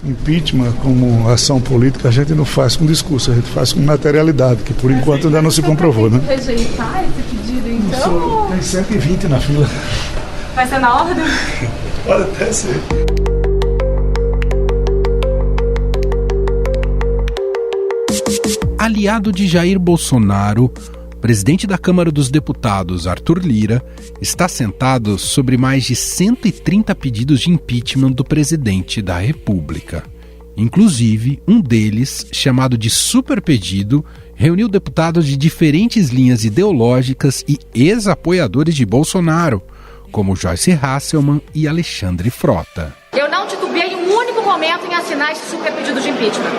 Impeachment, como ação política, a gente não faz com discurso, a gente faz com materialidade, que por enquanto ainda não se comprovou, né? Rejeitar esse pedido, então? Tem 120 na fila. Vai ser na ordem? Pode até ser. Aliado de Jair Bolsonaro, o presidente da Câmara dos Deputados, Arthur Lira, está sentado sobre mais de 130 pedidos de impeachment do presidente da República. Inclusive, um deles, chamado de superpedido, reuniu deputados de diferentes linhas ideológicas e ex-apoiadores de Bolsonaro, como Joyce Hasselmann e Alexandre Frota. Eu não titubeei um único momento em assinar esse superpedido de impeachment.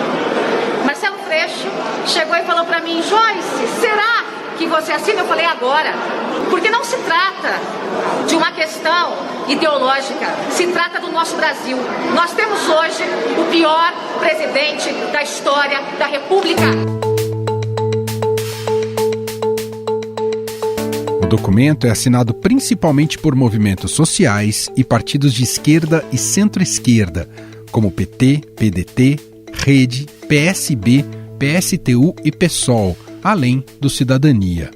Marcelo Freixo chegou e falou para mim: Joyce, será que você assina? Eu falei: agora. Porque não se trata de uma questão ideológica, se trata do nosso Brasil. Nós temos hoje o pior presidente da história da República. O documento é assinado principalmente por movimentos sociais e partidos de esquerda e centro-esquerda, como PT, PDT, Rede, PSB, PSTU e PSOL, além do Cidadania.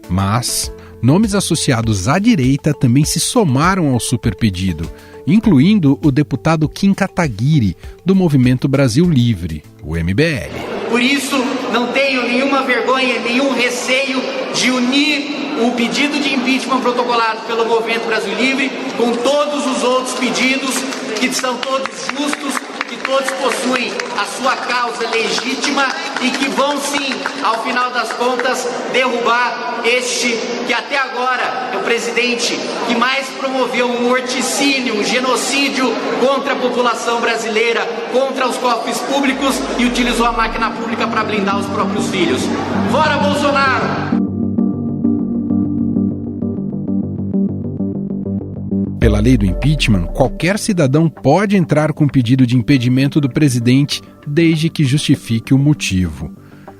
Mas nomes associados à direita também se somaram ao superpedido, incluindo o deputado Kim Kataguiri, do Movimento Brasil Livre, o MBL. Por isso, não tenho nenhuma vergonha, nenhum receio de unir o pedido de impeachment protocolado pelo Movimento Brasil Livre com todos os outros pedidos, que são todos justos, que todos possuem a sua causa legítima e que vão sim, ao final das contas, derrubar este que até agora é o presidente que mais promoveu um morticínio, um genocídio contra a população brasileira, contra os cofres públicos e utilizou a máquina pública para blindar os próprios filhos. Fora Bolsonaro! Pela lei do impeachment, qualquer cidadão pode entrar com pedido de impedimento do presidente desde que justifique o motivo.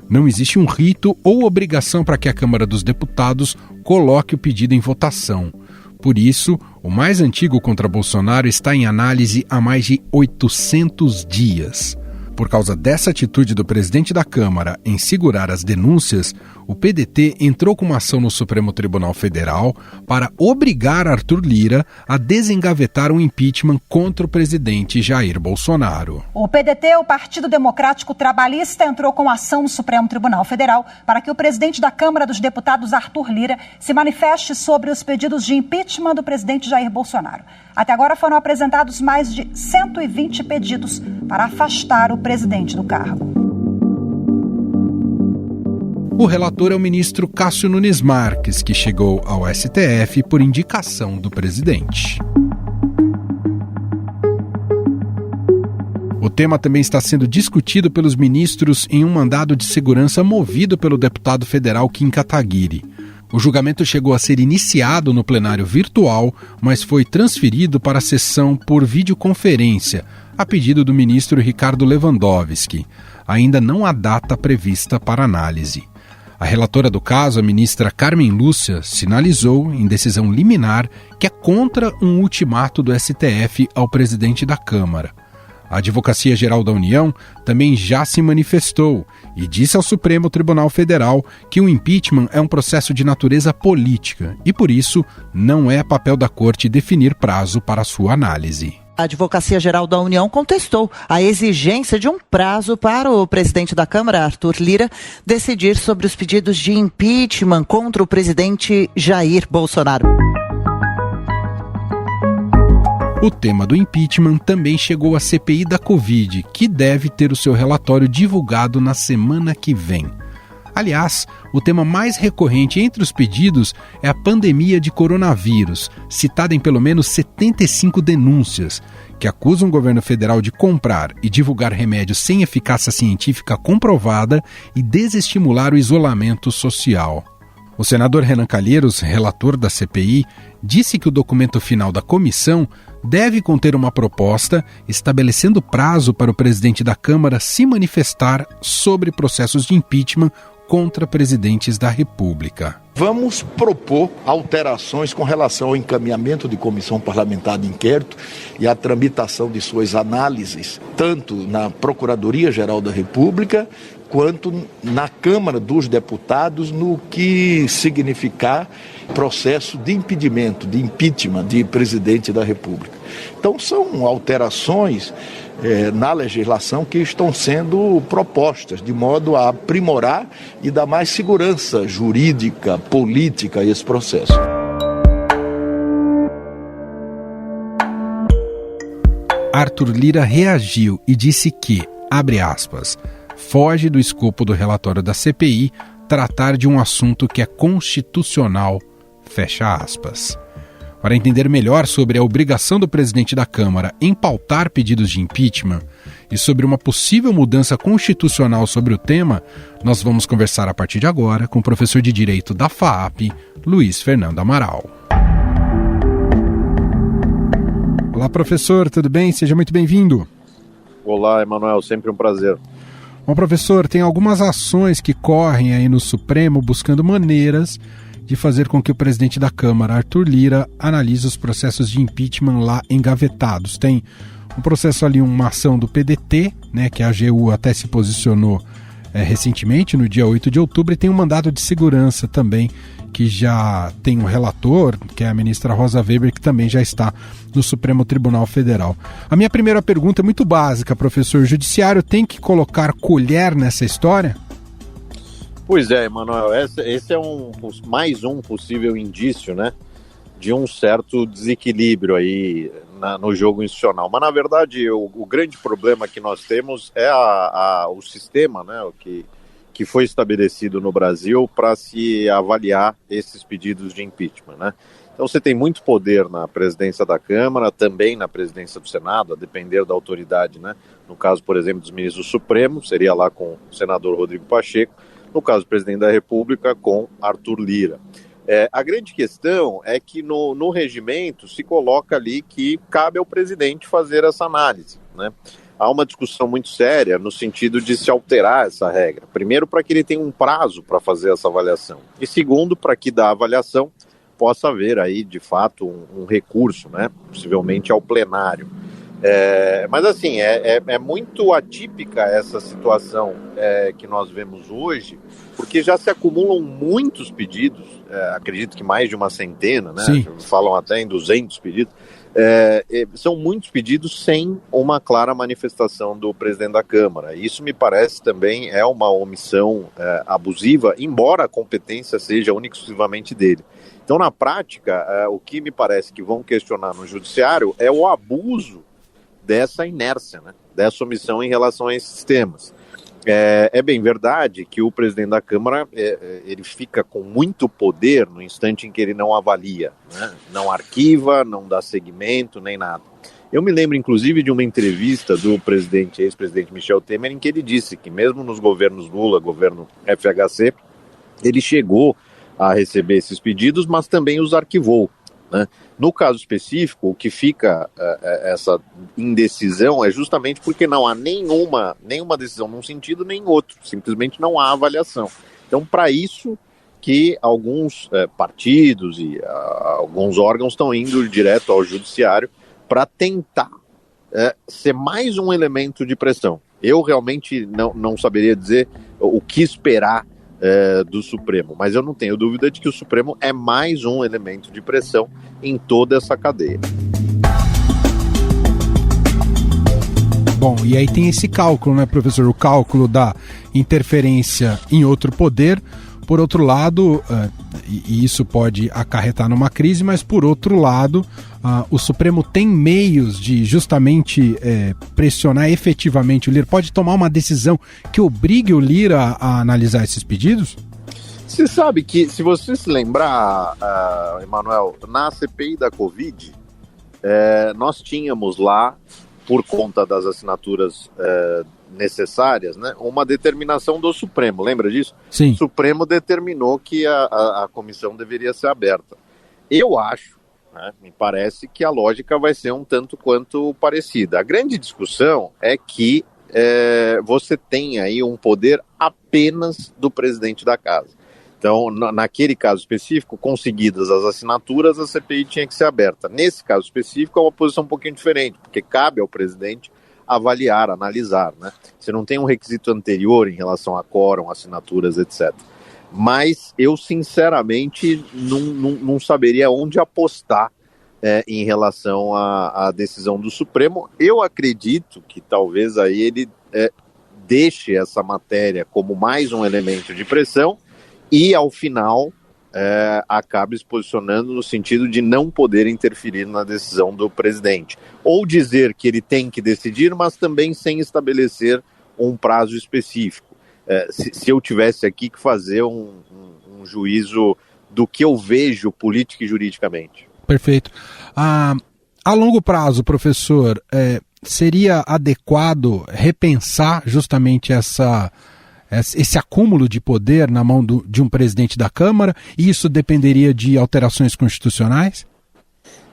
Não existe um rito ou obrigação para que a Câmara dos Deputados coloque o pedido em votação. Por isso, o mais antigo contra Bolsonaro está em análise há mais de 800 dias. Por causa dessa atitude do presidente da Câmara em segurar as denúncias, o PDT entrou com uma ação no Supremo Tribunal Federal para obrigar Arthur Lira a desengavetar um impeachment contra o presidente Jair Bolsonaro. O PDT, o Partido Democrático Trabalhista, entrou com ação no Supremo Tribunal Federal para que o presidente da Câmara dos Deputados, Arthur Lira, se manifeste sobre os pedidos de impeachment do presidente Jair Bolsonaro. Até agora foram apresentados mais de 120 pedidos para afastar o presidente do cargo. O relator é o ministro Cássio Nunes Marques, que chegou ao STF por indicação do presidente. O tema também está sendo discutido pelos ministros em um mandado de segurança movido pelo deputado federal Kim Kataguiri. O julgamento chegou a ser iniciado no plenário virtual, mas foi transferido para a sessão por videoconferência, a pedido do ministro Ricardo Lewandowski. Ainda não há data prevista para análise. A relatora do caso, a ministra Carmen Lúcia, sinalizou, em decisão liminar, que é contra um ultimato do STF ao presidente da Câmara. A Advocacia Geral da União também já se manifestou e disse ao Supremo Tribunal Federal que o impeachment é um processo de natureza política e, por isso, não é papel da Corte definir prazo para sua análise. A Advocacia Geral da União contestou a exigência de um prazo para o presidente da Câmara, Arthur Lira, decidir sobre os pedidos de impeachment contra o presidente Jair Bolsonaro. O tema do impeachment também chegou à CPI da Covid, que deve ter o seu relatório divulgado na semana que vem. Aliás, o tema mais recorrente entre os pedidos é a pandemia de coronavírus, citada em pelo menos 75 denúncias, que acusam o governo federal de comprar e divulgar remédios sem eficácia científica comprovada e desestimular o isolamento social. O senador Renan Calheiros, relator da CPI, disse que o documento final da comissão deve conter uma proposta estabelecendo prazo para o presidente da Câmara se manifestar sobre processos de impeachment contra presidentes da República. Vamos propor alterações com relação ao encaminhamento de comissão parlamentar de inquérito e a tramitação de suas análises, tanto na Procuradoria-Geral da República, quanto na Câmara dos Deputados, no que significar processo de impedimento, de impeachment de presidente da República. Então, são alterações na legislação que estão sendo propostas, de modo a aprimorar e dar mais segurança jurídica, política a esse processo. Arthur Lira reagiu e disse que, abre aspas, foge do escopo do relatório da CPI tratar de um assunto que é constitucional, fecha aspas. Para entender melhor sobre a obrigação do presidente da Câmara em pautar pedidos de impeachment e sobre uma possível mudança constitucional sobre o tema, nós vamos conversar a partir de agora com o professor de Direito da FAAP, Luiz Fernando Amaral. Olá, professor, tudo bem? Seja muito bem-vindo. Olá, Emanuel, sempre um prazer. Bom, professor, tem algumas ações que correm aí no Supremo buscando maneiras de fazer com que o presidente da Câmara, Arthur Lira, analise os processos de impeachment lá engavetados. Tem um processo ali, uma ação do PDT, né, que a AGU até se posicionou recentemente, no dia 8 de outubro, e tem um mandado de segurança também, que já tem um relator, que é a ministra Rosa Weber, que também já está no Supremo Tribunal Federal. A minha primeira pergunta é muito básica, professor. O Judiciário tem que colocar colher nessa história? Pois é, Emanuel, esse é mais um possível indício, né, de um certo desequilíbrio aí no jogo institucional. Mas, na verdade, o grande problema que nós temos é o sistema, né, que foi estabelecido no Brasil para se avaliar esses pedidos de impeachment, né? Então você tem muito poder na presidência da Câmara, também na presidência do Senado, a depender da autoridade, né? No caso, por exemplo, dos ministros do Supremo, seria lá com o senador Rodrigo Pacheco. No caso do presidente da República, com Arthur Lira. A grande questão é que no regimento se coloca ali que cabe ao presidente fazer essa análise, né? Há uma discussão muito séria no sentido de se alterar essa regra. Primeiro, para que ele tenha um prazo para fazer essa avaliação. E segundo, para que da avaliação possa haver aí, de fato, um recurso, né? Possivelmente ao plenário. Mas assim, é muito atípica essa situação que nós vemos hoje, porque já se acumulam muitos pedidos, acredito que mais de uma centena, né? Falam até em 200 pedidos, são muitos pedidos sem uma clara manifestação do presidente da Câmara. Isso me parece também é uma omissão abusiva, embora a competência seja única e exclusivamente dele. Então, na prática, o que me parece que vão questionar no Judiciário é o abuso dessa inércia, né? Dessa omissão em relação a esses temas. É bem verdade que o presidente da Câmara ele fica com muito poder no instante em que ele não avalia, né? Não arquiva, não dá seguimento, nem nada. Eu me lembro, inclusive, de uma entrevista do ex-presidente Michel Temer, em que ele disse que mesmo nos governos Lula, governo FHC, ele chegou a receber esses pedidos, mas também os arquivou, né? No caso específico, o que fica essa indecisão é justamente porque não há nenhuma decisão num sentido nem outro, simplesmente não há avaliação. Então, para isso que alguns partidos e alguns órgãos estão indo direto ao Judiciário para tentar ser mais um elemento de pressão. Eu realmente não saberia dizer o que esperar do Supremo, mas eu não tenho dúvida de que o Supremo é mais um elemento de pressão em toda essa cadeia. Bom, e aí tem esse cálculo, né, professor? O cálculo da interferência em outro poder. Por outro lado, e isso pode acarretar numa crise, mas por outro lado, o Supremo tem meios de justamente pressionar efetivamente o Lira. Pode tomar uma decisão que obrigue o Lira a analisar esses pedidos? Você sabe que, se você se lembrar, Emanuel, na CPI da Covid, nós tínhamos lá, por conta das assinaturas necessárias, né, uma determinação do Supremo, lembra disso? Sim. O Supremo determinou que a comissão deveria ser aberta. Eu acho, né, me parece que a lógica vai ser um tanto quanto parecida. A grande discussão é que você tem aí um poder apenas do presidente da casa. Então, naquele caso específico, conseguidas as assinaturas, a CPI tinha que ser aberta. Nesse caso específico, é uma posição um pouquinho diferente, porque cabe ao presidente avaliar, analisar, né? Você não tem um requisito anterior em relação a quórum, assinaturas, etc. Mas eu, sinceramente, não saberia onde apostar em relação à decisão do Supremo. Eu acredito que talvez aí ele deixe essa matéria como mais um elemento de pressão e, ao final, acabe se posicionando no sentido de não poder interferir na decisão do presidente. Ou dizer que ele tem que decidir, mas também sem estabelecer um prazo específico. Se eu tivesse aqui que fazer um juízo do que eu vejo política e juridicamente. Perfeito. A longo prazo, professor, seria adequado repensar justamente esse acúmulo de poder na mão de um presidente da Câmara, e isso dependeria de alterações constitucionais?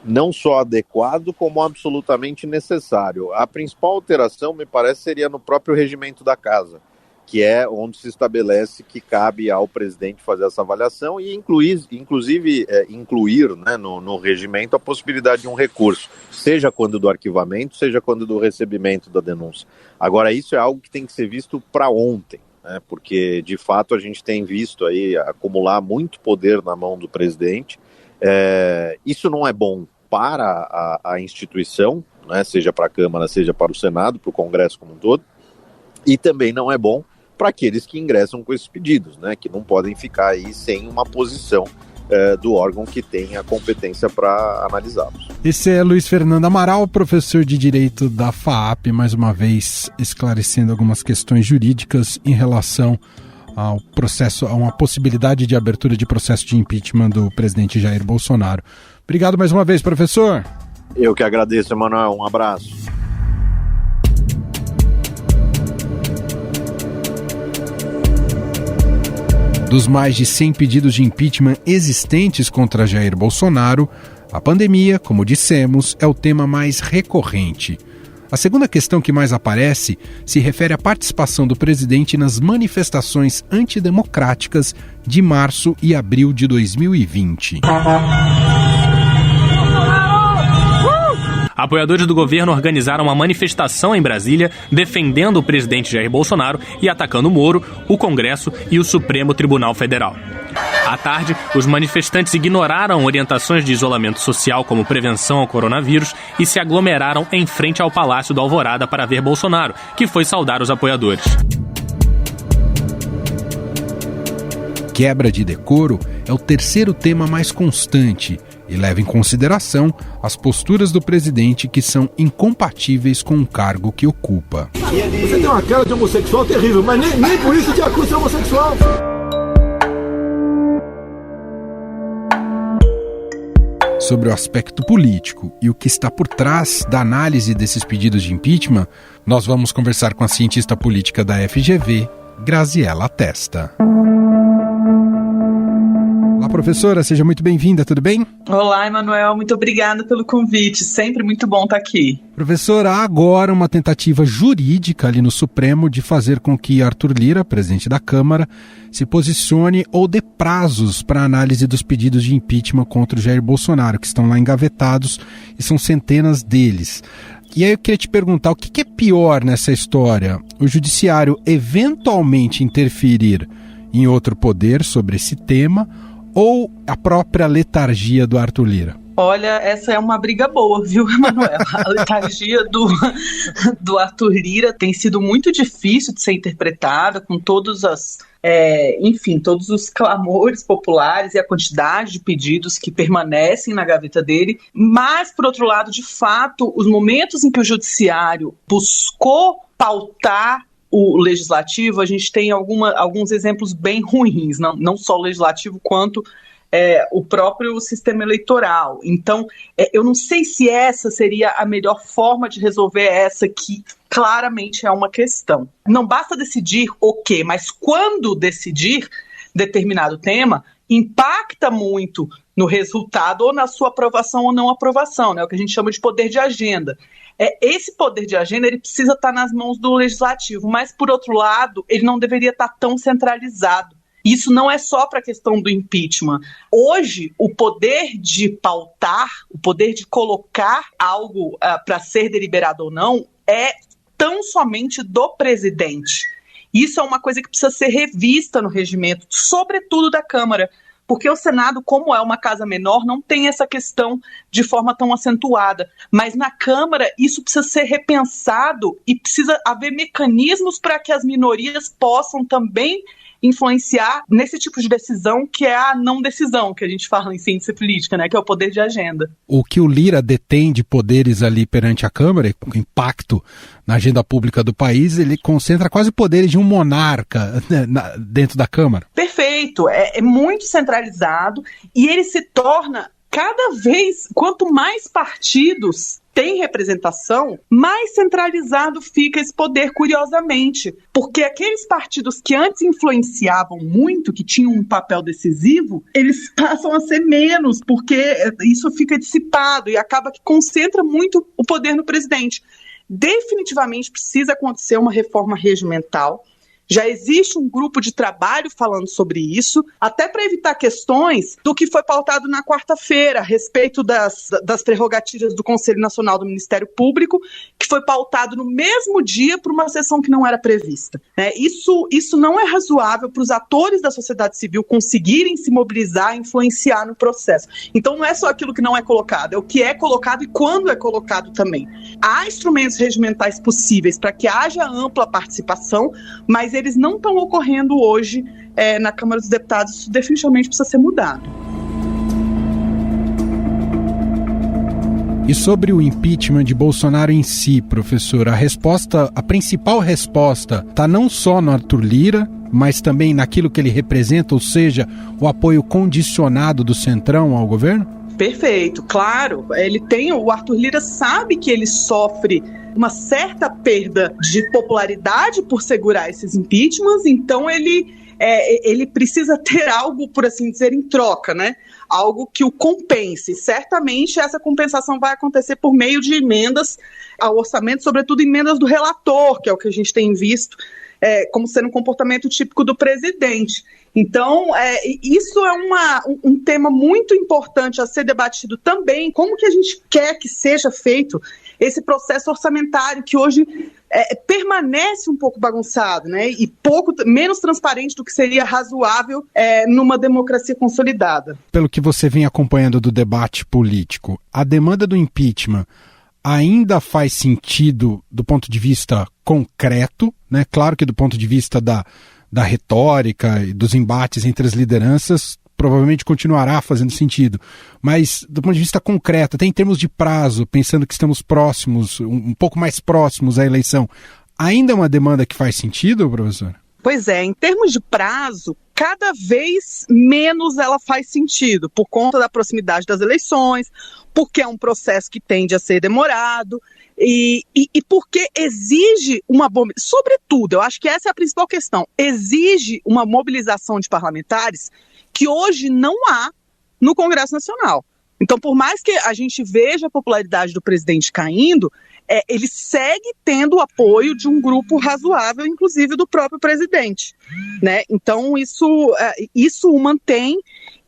Não só adequado, como absolutamente necessário. A principal alteração, me parece, seria no próprio regimento da Casa, que é onde se estabelece que cabe ao presidente fazer essa avaliação e inclusive incluir, né, no regimento a possibilidade de um recurso, seja quando do arquivamento, seja quando do recebimento da denúncia. Agora, isso é algo que tem que ser visto para ontem, né, porque, de fato, a gente tem visto aí acumular muito poder na mão do presidente. Isso não é bom para a instituição, né, seja para a Câmara, seja para o Senado, para o Congresso como um todo, e também não é bom para aqueles que ingressam com esses pedidos, né, que não podem ficar aí sem uma posição do órgão que tem a competência para analisá-los. Esse é Luiz Fernando Amaral, professor de Direito da FAAP, mais uma vez esclarecendo algumas questões jurídicas em relação ao processo, a uma possibilidade de abertura de processo de impeachment do presidente Jair Bolsonaro. Obrigado mais uma vez, professor. Eu que agradeço, Emanuel. Um abraço. Dos mais de 100 pedidos de impeachment existentes contra Jair Bolsonaro, a pandemia, como dissemos, é o tema mais recorrente. A segunda questão que mais aparece se refere à participação do presidente nas manifestações antidemocráticas de março e abril de 2020. Apoiadores do governo organizaram uma manifestação em Brasília defendendo o presidente Jair Bolsonaro e atacando Moro, o Congresso e o Supremo Tribunal Federal. À tarde, os manifestantes ignoraram orientações de isolamento social como prevenção ao coronavírus e se aglomeraram em frente ao Palácio do Alvorada para ver Bolsonaro, que foi saudar os apoiadores. Quebra de decoro é o terceiro tema mais constante e leva em consideração as posturas do presidente que são incompatíveis com o cargo que ocupa. Você tem uma cara de homossexual terrível, mas nem por isso te acusa de homossexual. Sobre o aspecto político e o que está por trás da análise desses pedidos de impeachment, nós vamos conversar com a cientista política da FGV, Graziela Testa. Olá, professora, seja muito bem-vinda, tudo bem? Olá, Emanuel, muito obrigada pelo convite, sempre muito bom estar aqui. Professora, há agora uma tentativa jurídica ali no Supremo de fazer com que Arthur Lira, presidente da Câmara, se posicione ou dê prazos para a análise dos pedidos de impeachment contra o Jair Bolsonaro, que estão lá engavetados e são centenas deles. E aí eu queria te perguntar, o que é pior nessa história? O judiciário eventualmente interferir em outro poder sobre esse tema ou a própria letargia do Arthur Lira? Olha, essa é uma briga boa, viu, Emanuel? A letargia do Arthur Lira tem sido muito difícil de ser interpretada, com todos todos os clamores populares e a quantidade de pedidos que permanecem na gaveta dele. Mas, por outro lado, de fato, os momentos em que o judiciário buscou pautar o legislativo, a gente tem alguns exemplos bem ruins, não só o legislativo quanto o próprio sistema eleitoral. Então, eu não sei se essa seria a melhor forma de resolver essa que claramente é uma questão. Não basta decidir o quê, mas quando decidir determinado tema, impacta muito no resultado ou na sua aprovação ou não aprovação, né? O que a gente chama de poder de agenda. Esse poder de agenda ele precisa estar nas mãos do legislativo, mas, por outro lado, ele não deveria estar tão centralizado. Isso não é só para a questão do impeachment. Hoje, o poder de pautar, o poder de colocar algo para ser deliberado ou não, é tão somente do presidente. Isso é uma coisa que precisa ser revista no regimento, sobretudo da Câmara, porque o Senado, como é uma casa menor, não tem essa questão de forma tão acentuada. Mas na Câmara, isso precisa ser repensado e precisa haver mecanismos para que as minorias possam também influenciar nesse tipo de decisão, que é a não decisão, que a gente fala em ciência política, né, que é o poder de agenda. O que o Lira detém de poderes ali perante a Câmara, com impacto na agenda pública do país, ele concentra quase poderes de um monarca, né, dentro da Câmara. Perfeito, é muito centralizado e ele se torna cada vez, quanto mais partidos tem representação, mais centralizado fica esse poder, curiosamente. Porque aqueles partidos que antes influenciavam muito, que tinham um papel decisivo, eles passam a ser menos, porque isso fica dissipado e acaba que concentra muito o poder no presidente. Definitivamente precisa acontecer uma reforma regimental. Já existe um grupo de trabalho falando sobre isso, até para evitar questões do que foi pautado na quarta-feira, a respeito das prerrogativas do Conselho Nacional do Ministério Público, que foi pautado no mesmo dia por uma sessão que não era prevista. Isso não é razoável para os atores da sociedade civil conseguirem se mobilizar e influenciar no processo. Então não é só aquilo que não é colocado, é o que é colocado e quando é colocado também. Há instrumentos regimentais possíveis para que haja ampla participação, mas eles não estão ocorrendo hoje na Câmara dos Deputados. Isso definitivamente precisa ser mudado. E sobre o impeachment de Bolsonaro em si, professor, a principal resposta está não só no Arthur Lira, mas também naquilo que ele representa, ou seja, o apoio condicionado do Centrão ao governo? Perfeito, claro. O Arthur Lira sabe que ele sofre uma certa perda de popularidade por segurar esses impeachments, então ele precisa ter algo, por assim dizer, em troca, né? Algo que o compense. Certamente essa compensação vai acontecer por meio de emendas ao orçamento, sobretudo emendas do relator, que é o que a gente tem visto como sendo um comportamento típico do presidente. Então, isso é um tema muito importante a ser debatido também, como que a gente quer que seja feito esse processo orçamentário, que hoje permanece um pouco bagunçado, né, e menos transparente do que seria razoável numa democracia consolidada. Pelo que você vem acompanhando do debate político, a demanda do impeachment ainda faz sentido do ponto de vista concreto, né? Claro que do ponto de vista da retórica e dos embates entre as lideranças, provavelmente continuará fazendo sentido. Mas do ponto de vista concreto, até em termos de prazo, pensando que estamos próximos, um pouco mais próximos à eleição, ainda é uma demanda que faz sentido, professor? Pois é, em termos de prazo, cada vez menos ela faz sentido, por conta da proximidade das eleições, porque é um processo que tende a ser demorado e porque exige sobretudo, eu acho que essa é a principal questão, exige uma mobilização de parlamentares que hoje não há no Congresso Nacional. Então, por mais que a gente veja a popularidade do presidente caindo, ele segue tendo o apoio de um grupo razoável, inclusive do próprio presidente, né? Então, isso o mantém,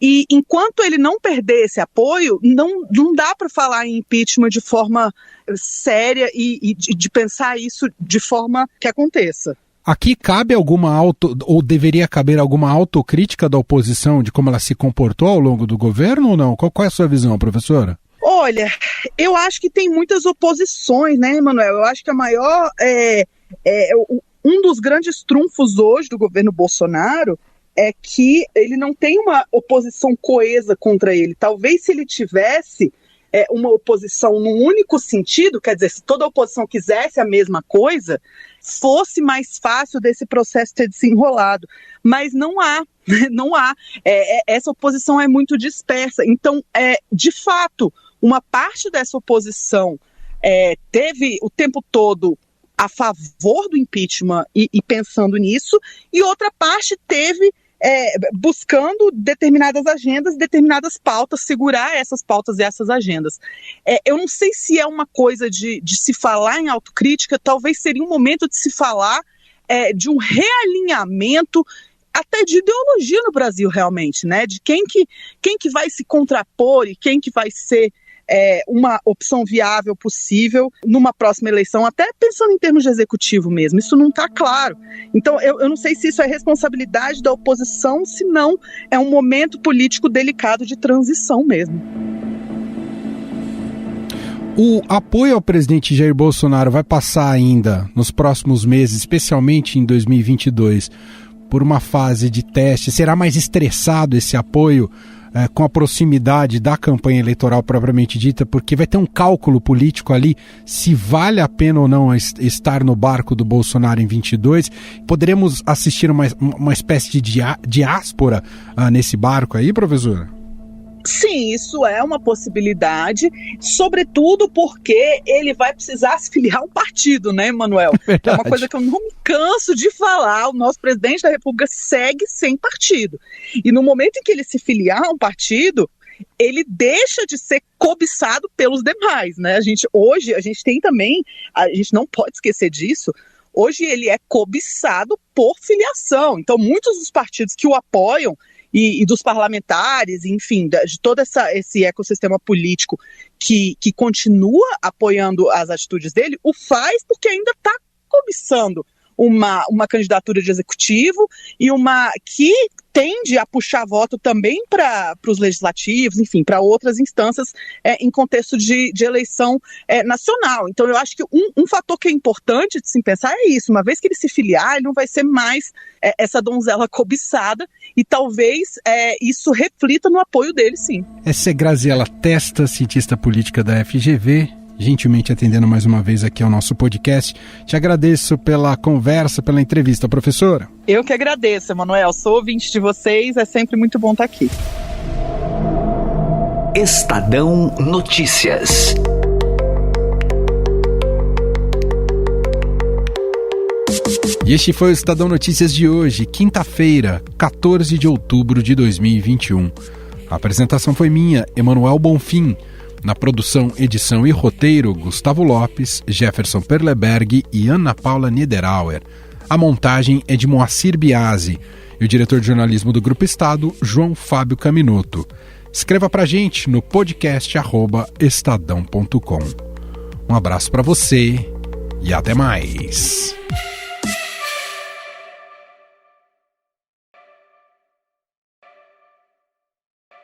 e enquanto ele não perder esse apoio, não dá para falar em impeachment de forma séria e de pensar isso de forma que aconteça. Aqui cabe ou deveria caber alguma autocrítica da oposição de como ela se comportou ao longo do governo ou não? Qual é a sua visão, professora? Olha, eu acho que tem muitas oposições, né, Emanuel? Eu acho que a maior, um dos grandes trunfos hoje do governo Bolsonaro é que ele não tem uma oposição coesa contra ele. Talvez se ele tivesse uma oposição num único sentido, quer dizer, se toda a oposição quisesse a mesma coisa, fosse mais fácil desse processo ter desenrolado. Mas não há. Essa oposição é muito dispersa. Então, de fato, uma parte dessa oposição teve o tempo todo a favor do impeachment e pensando nisso, e outra parte teve buscando determinadas agendas, determinadas pautas, segurar essas pautas e essas agendas. Eu não sei se é uma coisa de se falar em autocrítica, talvez seria um momento de se falar de um realinhamento até de ideologia no Brasil realmente, né? De quem que vai se contrapor e quem que vai ser uma opção viável possível numa próxima eleição, até pensando em termos de executivo mesmo, isso não está claro. Então eu não sei se isso é responsabilidade da oposição, se não é um momento político delicado de transição mesmo. O apoio ao presidente Jair Bolsonaro vai passar ainda nos próximos meses, especialmente em 2022, por uma fase de teste? Será mais estressado esse apoio com a proximidade da campanha eleitoral propriamente dita, porque vai ter um cálculo político ali se vale a pena ou não estar no barco do Bolsonaro em 22? Poderemos assistir uma espécie de diáspora nesse barco aí, professora? Sim, isso é uma possibilidade, sobretudo porque ele vai precisar se filiar a um partido, né, Emanuel? Que é uma coisa que eu não me canso de falar, o nosso presidente da República segue sem partido. E no momento em que ele se filiar a um partido, ele deixa de ser cobiçado pelos demais, né? Hoje a gente tem também, a gente não pode esquecer disso, hoje ele é cobiçado por filiação. Então muitos dos partidos que o apoiam e dos parlamentares, enfim, de todo esse ecossistema político que continua apoiando as atitudes dele, o faz porque ainda está cobiçando uma candidatura de executivo e uma que tende a puxar voto também para os legislativos, enfim, para outras instâncias em contexto de eleição nacional. Então eu acho que um fator que é importante de se pensar é isso, uma vez que ele se filiar, ele não vai ser mais essa donzela cobiçada e talvez isso reflita no apoio dele, sim. Essa é Graziela Testa, cientista política da FGV, gentilmente atendendo mais uma vez aqui ao nosso podcast. Te agradeço pela conversa, pela entrevista, professora. Eu que agradeço, Emanuel. Sou ouvinte de vocês, é sempre muito bom estar aqui. Estadão Notícias. E este foi o Estadão Notícias de hoje, quinta-feira, 14 de outubro de 2021. A apresentação foi minha, Emanuel Bonfim. Na produção, edição e roteiro, Gustavo Lopes, Jefferson Perleberg e Ana Paula Niederauer. A montagem é de Moacir Biasi e o diretor de jornalismo do Grupo Estado, João Fábio Caminoto. Escreva pra gente no podcast @estadão.com. Um abraço para você e até mais.